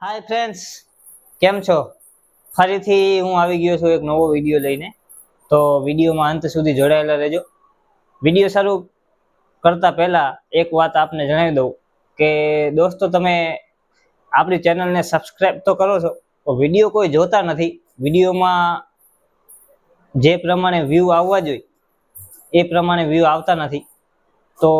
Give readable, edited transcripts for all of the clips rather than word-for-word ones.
Hi friends, કેમ છો? ફરીથી હું આવી ગયો છું એક નવો વિડીયો લઈને. તો વિડીયોમાં અંત સુધી જોડાયેલા રહેજો. વિડીયો શરૂ કરતા પહેલા એક વાત આપને જણાવી દઉં કે દોસ્તો, તમે આપણી ચેનલને સબસ્ક્રાઈબ તો કરો છો, તો વિડીયો કોઈ જોતા નથી. વિડીયોમાં જે પ્રમાણે વ્યૂ આવવા જોઈએ એ પ્રમાણે વ્યૂ આવતા નથી. તો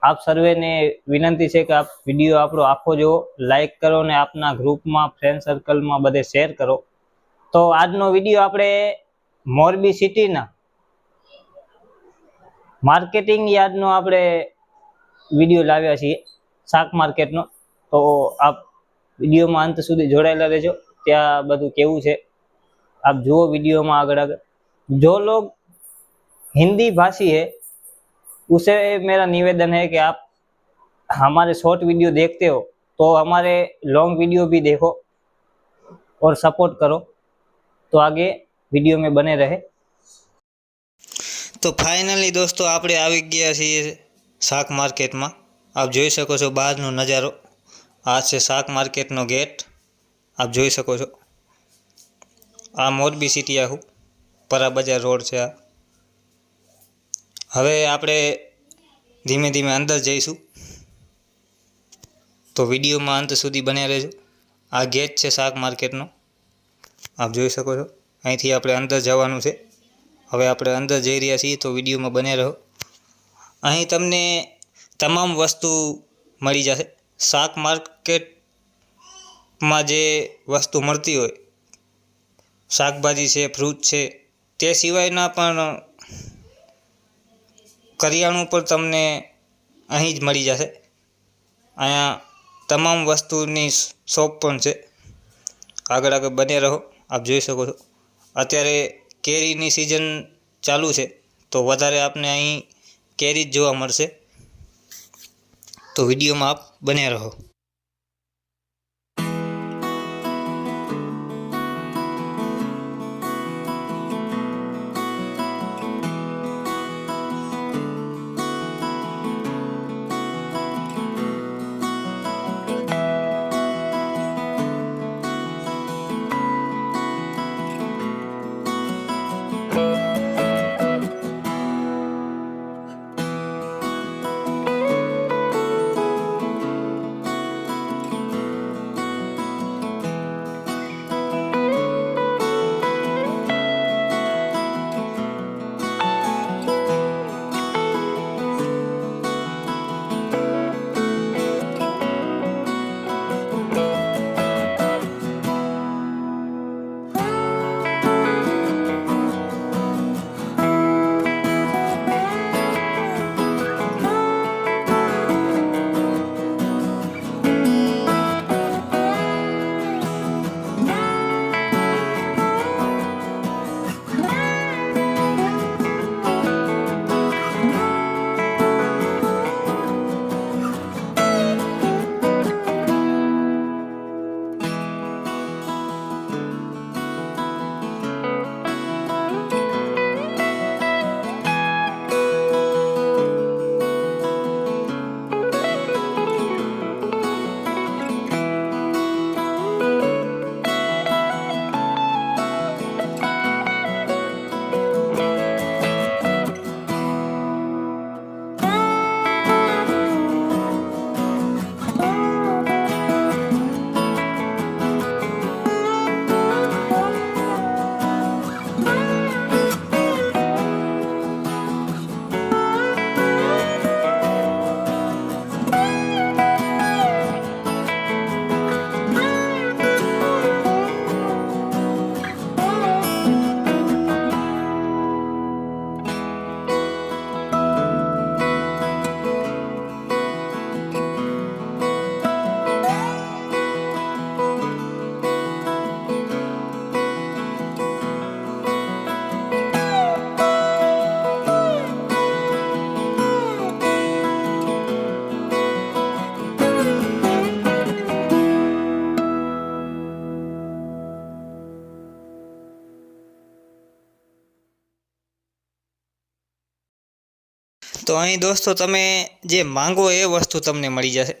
આપ સર્વેને વિનંતી છે કે આપ વિડીયો આપણો આખો જુઓ, લાઈક કરો ને આપના ગ્રુપમાં, ફ્રેન્ડ સર્કલમાં બધે શેર કરો. તો આજનો વિડીયો આપણે મોરબી સિટીના માર્કેટિંગ યાર્ડનો આપણે વિડીયો લાવ્યા છીએ, શાક માર્કેટનો. તો આપ વિડીયોમાં અંત સુધી જોડાયેલા રહેજો. ત્યાં બધું કેવું છે आप जो वीडियो में આગળ जो लोग हिंदी भाषी है उसे मेरा निवेदन है कि आप हमारे शॉर्ट वीडियो देखते हो तो हमारे लॉन्ग वीडियो भी देखो और सपोर्ट करो, तो आगे वीडियो में बने रहे. તો ફાઇનલી દોસ્તો આપણે આવી ગયા છીએ શાક માર્કેટમાં. આપ જોઈ શકો છો બહારનો નજારો. આ છે શાક માર્કેટનો ગેટ, આપ જોઈ શકો છો. આ મોરબી સિટી આખું પરા બજાર રોડ છે આ. હવે આપણે ધીમે ધીમે અંદર જઈશું, તો વિડીયોમાં અંત સુધી બન્યા રહેજો. આ ગેટ છે શાક માર્કેટનો, આપ જોઈ શકો છો. અહીંથી આપણે અંદર જવાનું છે. હવે આપણે અંદર જઈ રહ્યા છીએ, તો વિડીયોમાં બને રહો. અહીં તમને તમામ વસ્તુ મળી જશે. શાક માર્કેટમાં જે વસ્તુ મળતી હોય, શાકભાજી છે, ફ્રૂટ છે, તે સિવાયના પણ કરિયાણું પણ તમને અહીં જ મળી જશે. અહીંયા તમામ વસ્તુની શોપ પણ છે. આગળ આગળ બને રહો. આપ જોઈ શકો છો અત્યારે કેરીની સિઝન ચાલુ છે, તો વધારે આપને અહીં કેરી જ જોવા મળશે. તો વિડીયોમાં આપ બન્યા રહો. તો અહીં દોસ્તો તમે જે માંગો એ વસ્તુ તમને મળી જશે.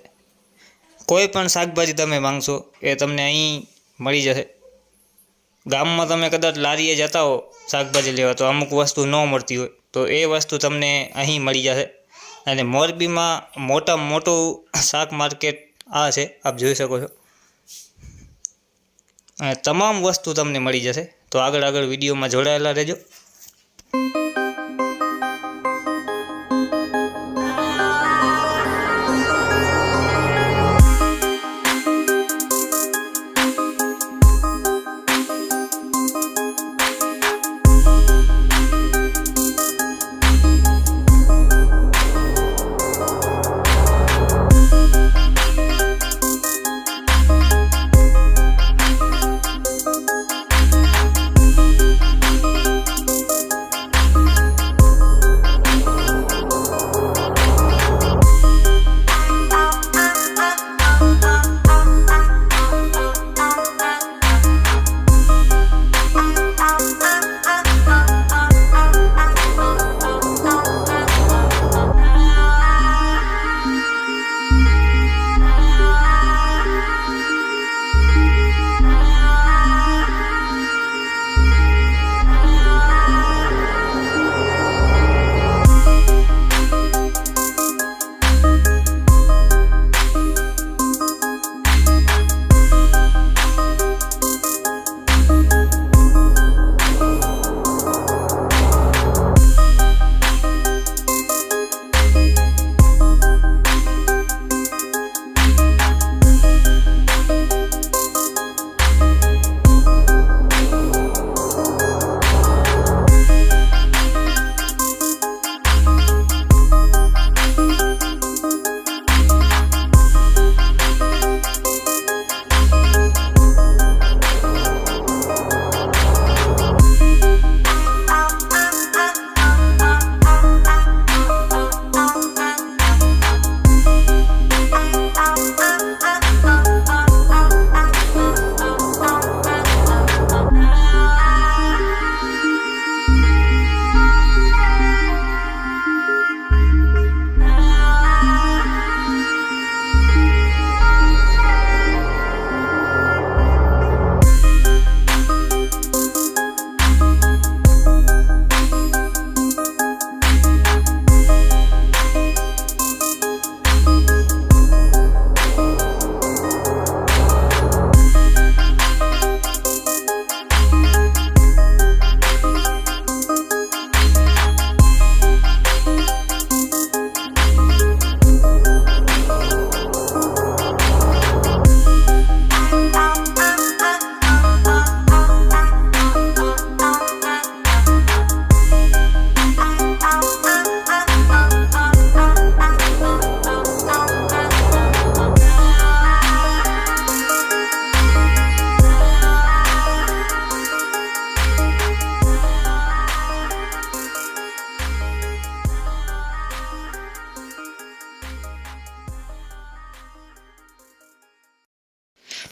કોઈ પણ શાકભાજી તમે માંગશો એ તમને અહીં મળી જશે. ગામમાં તમે કદાચ લારીએ જતા હો શાકભાજી લેવા તો અમુક વસ્તુ ન મળતી હોય તો એ વસ્તુ તમને અહીં મળી જશે. અને મોરબીમાં મોટામાં મોટું શાક માર્કેટ આ છે, આપ જોઈ શકો છો. અને તમામ વસ્તુ તમને મળી જશે. તો આગળ વિડીયોમાં જોડાયેલા રહેજો.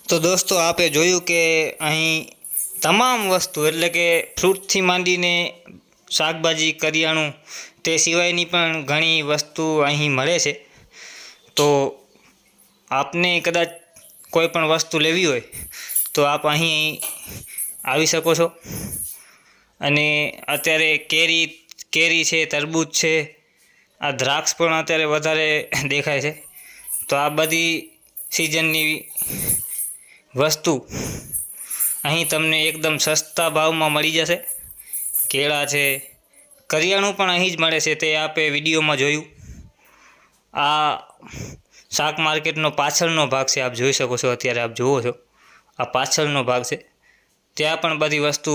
તો દોસ્તો આપે જોયું કે અહીં તમામ વસ્તુ એટલે કે ફ્રૂટથી માંડીને શાકભાજી, કરિયાણું તે સિવાયની પણ ઘણી વસ્તુ અહીં મળે છે. તો આપને કદાચ કોઈ પણ વસ્તુ લેવી હોય તો આપ અહીં આવી શકો છો. અને અત્યારે કેરી છે, તરબૂચ છે, આ દ્રાક્ષ પણ અત્યારે વધારે દેખાય છે. તો આ બધી સિઝનની વસ્તુ અહીં તમને એકદમ સસ્તા ભાવમાં મળી જશે. કેળા છે, કરિયાણું પણ અહીં જ મળે છે, તે આપે વિડીયોમાં જોયું. આ શાક માર્કેટનો પાછળનો ભાગ છે, આપ જોઈ શકો છો. અત્યારે આપ જુઓ છો આ પાછળનો ભાગ છે, ત્યાં પણ બધી વસ્તુ.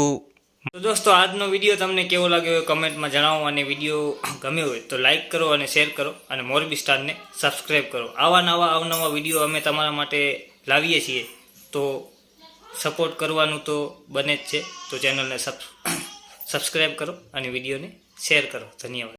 તો દોસ્તો આજનો વિડીયો તમને કેવો લાગ્યો એ કમેન્ટમાં જણાવો. અને વિડીયો ગમ્યો હોય તો લાઇક કરો અને શેર કરો અને મોરબી સ્ટારને સબસ્ક્રાઈબ કરો. આવા નવા અવનવા વિડીયો અમે તમારા માટે લાવીએ છીએ, તો સપોર્ટ કરવાનું તો બને જ છે. તો ચેનલને સબસ્ક્રાઈબ કરો અને વિડીયોને શેર કરો. ધન્યવાદ.